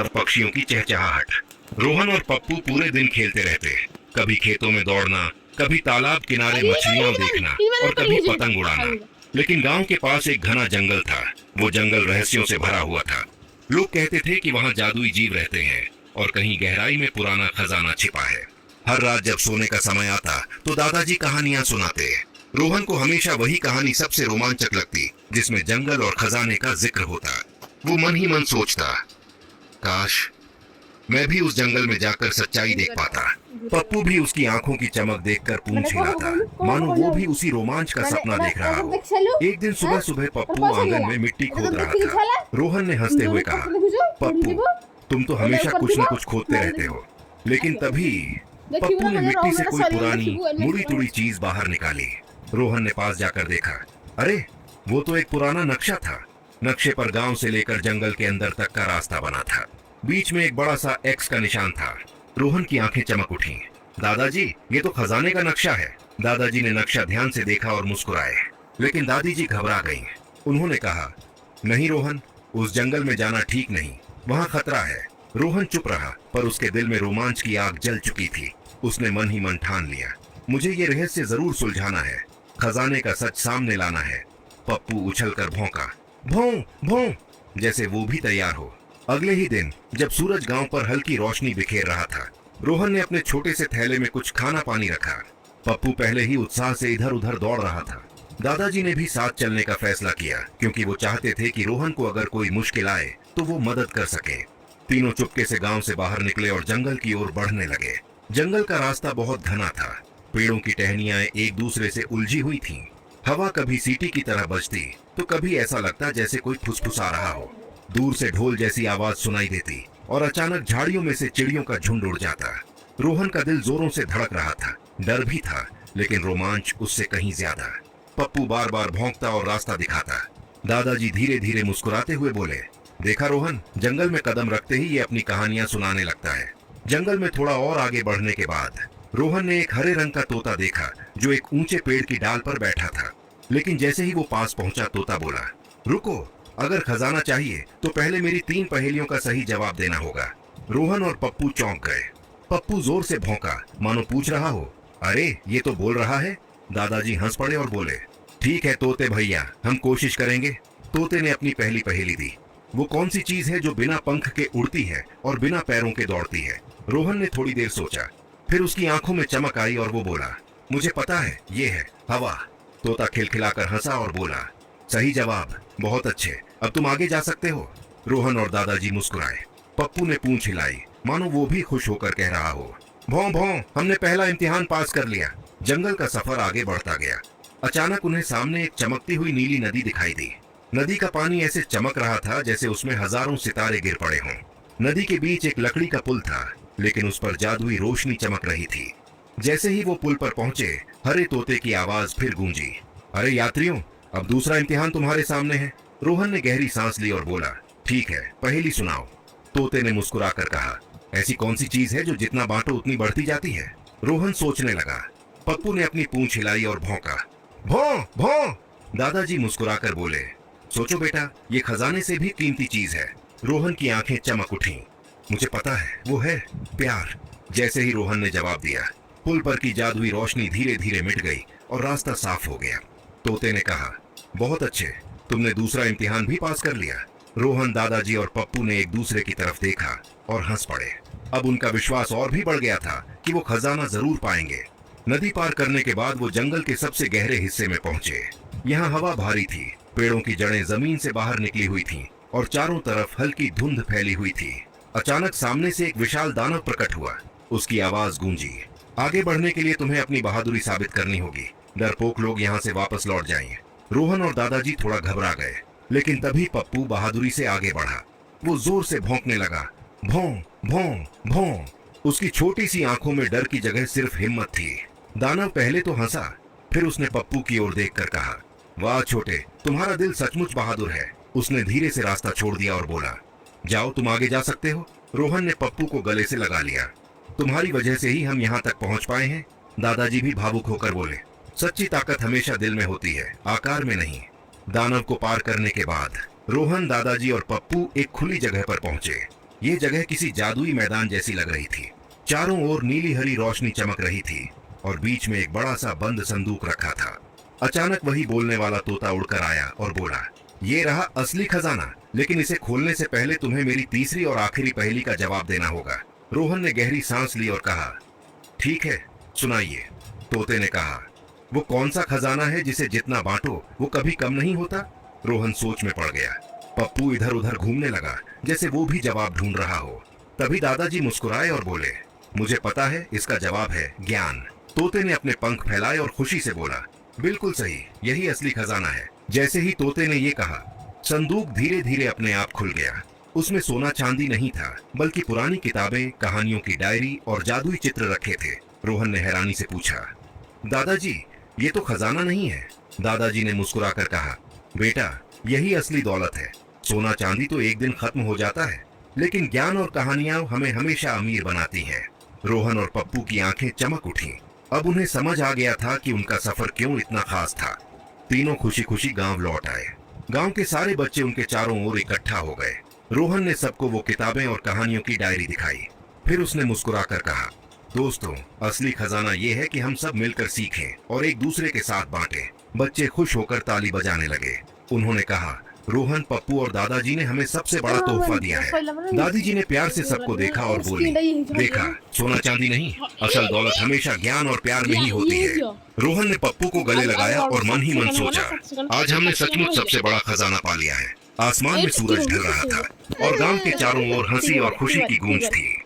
और पक्षियों की चहचहाहट। रोहन और पप्पू पूरे दिन खेलते रहते, कभी खेतों में दौड़ना, कभी तालाब किनारे मछलियां देखना और कभी पतंग उड़ाना। लेकिन गांव के पास एक घना जंगल था। वो जंगल रहस्यों से भरा हुआ था। लोग कहते थे कि वहां जादुई जीव रहते हैं और कहीं गहराई में पुराना खजाना छिपा है। हर रात जब सोने का समय आता तो दादाजी कहानियां सुनाते। रोहन को हमेशा वही कहानी सबसे रोमांचक लगती जिसमें जंगल और खजाने का जिक्र होता। वो मन ही मन सोचता, काश मैं भी उस जंगल में जाकर सच्चाई देख पाता। पप्पू भी उसकी आंखों की चमक देखकर पूंछ हिलाता, मानो वो भी उसी रोमांच का सपना देख रहा हो। एक दिन सुबह सुबह पप्पू आंगन में मिट्टी खोद रहा था। रोहन ने हंसते हुए कहा, पप्पू तुम तो हमेशा कुछ न कुछ खोदते रहते हो। लेकिन तभी पप्पू ने मिट्टी से कोई पुरानी मुड़ी तुड़ी चीज बाहर निकाली। रोहन ने पास जाकर देखा, अरे वो तो एक पुराना नक्शा था। नक्शे पर गांव से लेकर जंगल के अंदर तक का रास्ता बना था। बीच में एक बड़ा सा एक्स का निशान था। रोहन की आंखें चमक उठी। दादाजी ये तो खजाने का नक्शा है। दादाजी ने नक्शा ध्यान से देखा और मुस्कुराए, लेकिन दादी जी घबरा गईं। उन्होंने कहा, नहीं रोहन, उस जंगल में जाना ठीक नहीं, वहाँ खतरा है। रोहन चुप रहा, पर उसके दिल में रोमांच की आग जल चुकी थी। उसने मन ही मन ठान लिया, मुझे ये रहस्य जरूर सुलझाना है, खजाने का सच सामने लाना है। पप्पू उछलकर भौंका, भौं भौं, जैसे वो भी तैयार हो। अगले ही दिन जब सूरज गांव पर हल्की रोशनी बिखेर रहा था, रोहन ने अपने छोटे से थैले में कुछ खाना पानी रखा। पप्पू पहले ही उत्साह से इधर उधर दौड़ रहा था। दादाजी ने भी साथ चलने का फैसला किया, क्योंकि वो चाहते थे कि रोहन को अगर कोई मुश्किल आए तो वो मदद कर सके। तीनों चुपके से गांव से बाहर निकले और जंगल की ओर बढ़ने लगे। जंगल का रास्ता बहुत घना था। पेड़ों की टहनियां एक दूसरे से उलझी हुई थीं। हवा कभी सीटी की तरह बजती तो कभी ऐसा लगता जैसे कोई फुसफुसा रहा हो। दूर से ढोल जैसी आवाज सुनाई देती और अचानक झाड़ियों में से चिड़ियों का झुंड उड़ जाता। रोहन का दिल जोरों से धड़क रहा था। डर भी था, लेकिन रोमांच उससे कहीं ज्यादा। पप्पू बार बार भौंकता और रास्ता दिखाता। दादाजी धीरे धीरे मुस्कुराते हुए बोले, देखा रोहन, जंगल में कदम रखते ही ये अपनी कहानियां सुनाने लगता है। जंगल में थोड़ा और आगे बढ़ने के बाद रोहन ने एक हरे रंग का तोता देखा जो एक ऊंचे पेड़ की डाल पर बैठा था। लेकिन जैसे ही वो पास पहुंचा, तोता बोला, रुको, अगर खजाना चाहिए तो पहले मेरी 3 पहेलियों का सही जवाब देना होगा। रोहन और पप्पू चौंक गए। पप्पू जोर से भौंका, मानो पूछ रहा हो, अरे ये तो बोल रहा है। दादाजी हंस पड़े और बोले, ठीक है तोते भैया, हम कोशिश करेंगे। तोते ने अपनी पहली पहेली दी, वो कौन सी चीज है जो बिना पंख के उड़ती है और बिना पैरों के दौड़ती है। रोहन ने थोड़ी देर सोचा, फिर उसकी आंखों में चमक आई और वो बोला, मुझे पता है, ये है हवा। तोता खिलखिलाकर हंसा और बोला, सही जवाब, बहुत अच्छे, अब तुम आगे जा सकते हो। रोहन और दादाजी मुस्कुराए। पप्पू ने पूंछ हिलाई, मानो वो भी खुश होकर कह रहा हो, भौं भौं, हमने पहला इम्तिहान पास कर लिया। जंगल का सफर आगे बढ़ता गया। अचानक उन्हें सामने एक चमकती हुई नीली नदी दिखाई दी। नदी का पानी ऐसे चमक रहा था जैसे उसमें हजारों सितारे गिर पड़े हों। नदी के बीच एक लकड़ी का पुल था, लेकिन उस पर जादुई रोशनी चमक रही थी। जैसे ही वो पुल पर पहुंचे, हरे तोते की आवाज फिर गूंजी, अरे यात्रियों, अब दूसरा इम्तिहान तुम्हारे सामने है। रोहन ने गहरी सांस ली और बोला, ठीक है, पहेली सुनाओ। तोते ने मुस्कुराकर कहा, ऐसी कौन सी चीज है जो जितना बांटो उतनी बढ़ती जाती है। रोहन सोचने लगा। पप्पू ने अपनी पूंछ हिलाई और भौंका, भौं भौं। दादाजी मुस्कुराकर बोले, सोचो बेटा, ये खजाने से भी कीमती चीज है। रोहन की आंखें चमक उठी, मुझे पता है, वो है प्यार। जैसे ही रोहन ने जवाब दिया, पुल पर की जादुई रोशनी धीरे धीरे मिट गई और रास्ता साफ हो गया। तोते ने कहा, बहुत अच्छे, तुमने दूसरा इम्तिहान भी पास कर लिया। रोहन, दादाजी और पप्पू ने एक दूसरे की तरफ देखा और हंस पड़े। अब उनका विश्वास और भी बढ़ गया था कि वो खजाना जरूर पाएंगे। नदी पार करने के बाद वो जंगल के सबसे गहरे हिस्से में पहुंचे। यहाँ हवा भारी थी, पेड़ों की जड़ें जमीन से बाहर निकली हुई थीं और चारों तरफ हल्की धुंध फैली हुई थी। अचानक सामने से एक विशाल दानव प्रकट हुआ। उसकी आवाज गूंजी, आगे बढ़ने के लिए तुम्हें अपनी बहादुरी साबित करनी होगी। डरपोक लोग यहाँ से वापस लौट जाएंगे। रोहन और दादाजी थोड़ा घबरा गए, लेकिन तभी पप्पू बहादुरी से आगे बढ़ा। वो जोर से भौंकने लगा, भौं भौं भौं। उसकी छोटी सी आंखों में डर की जगह सिर्फ हिम्मत थी। दानव पहले तो हंसा, फिर उसने पप्पू की ओर देखकर कहा, वाह छोटे, तुम्हारा दिल सचमुच बहादुर है। उसने धीरे से रास्ता छोड़ दिया और बोला, जाओ, तुम आगे जा सकते हो। रोहन ने पप्पू को गले से लगा लिया, तुम्हारी वजह से ही हम यहाँ तक पहुँच पाए हैं। दादाजी भी भावुक होकर बोले, सच्ची ताकत हमेशा दिल में होती है, आकार में नहीं। दानव को पार करने के बाद रोहन, दादाजी और पप्पू एक खुली जगह पर पहुंचे। ये जगह किसी जादुई मैदान जैसी लग रही थी। चारों ओर नीली हरी रोशनी चमक रही थी और बीच में एक बड़ा सा बंद संदूक रखा था। अचानक वही बोलने वाला तोता उड़कर आया और बोला, ये रहा असली खजाना, लेकिन इसे खोलने से पहले तुम्हें मेरी तीसरी और आखिरी पहेली का जवाब देना होगा। रोहन ने गहरी सांस ली और कहा, ठीक है, सुनाइए। तोते ने कहा, वो कौन सा खजाना है जिसे जितना बांटो वो कभी कम नहीं होता? रोहन सोच में पड़ गया। पप्पू इधर उधर घूमने लगा जैसे वो भी जवाब ढूंढ रहा हो। तभी दादाजी मुस्कुराए और बोले, मुझे पता है, इसका जवाब है ज्ञान। तोते ने अपने पंख फैलाए और खुशी से बोला, बिल्कुल सही, यही असली खजाना है। जैसे ही तोते ने ये कहा, संदूक धीरे धीरे अपने आप खुल गया। उसमें सोना चांदी नहीं था, बल्कि पुरानी किताबें, कहानियों की डायरी और जादुई चित्र रखे थे। रोहन ने हैरानी से पूछा, दादाजी, ये तो खजाना नहीं है। दादाजी ने मुस्कुराकर कहा, बेटा, यही असली दौलत है। सोना चांदी तो एक दिन खत्म हो जाता है, लेकिन ज्ञान और कहानियां हमें हमेशा अमीर बनाती हैं। रोहन और पप्पू की आंखें चमक उठी। अब उन्हें समझ आ गया था कि उनका सफर क्यों इतना खास था। तीनों खुशी खुशी गांव लौट आए। गांव के सारे बच्चे उनके चारों ओर इकट्ठा हो गए। रोहन ने सबको वो किताबें और कहानियों की डायरी दिखाई। फिर उसने मुस्कुराकर कहा, दोस्तों, असली खजाना ये है कि हम सब मिलकर सीखें और एक दूसरे के साथ बांटें। बच्चे खुश होकर ताली बजाने लगे। उन्होंने कहा, रोहन, पप्पू और दादाजी ने हमें सबसे बड़ा तोहफा दिया है। दादी जी ने प्यार से सबको देखा और बोली, देखा, सोना चांदी नहीं, असल दौलत हमेशा ज्ञान और प्यार में ही होती है। रोहन ने पप्पू को गले लगाया और मन ही मन सोचा, आज हमने सचमुच सबसे बड़ा खजाना पा लिया है। आसमान में सूरज ढल रहा था और गांव के चारों ओर हंसी और खुशी की गूंज थी।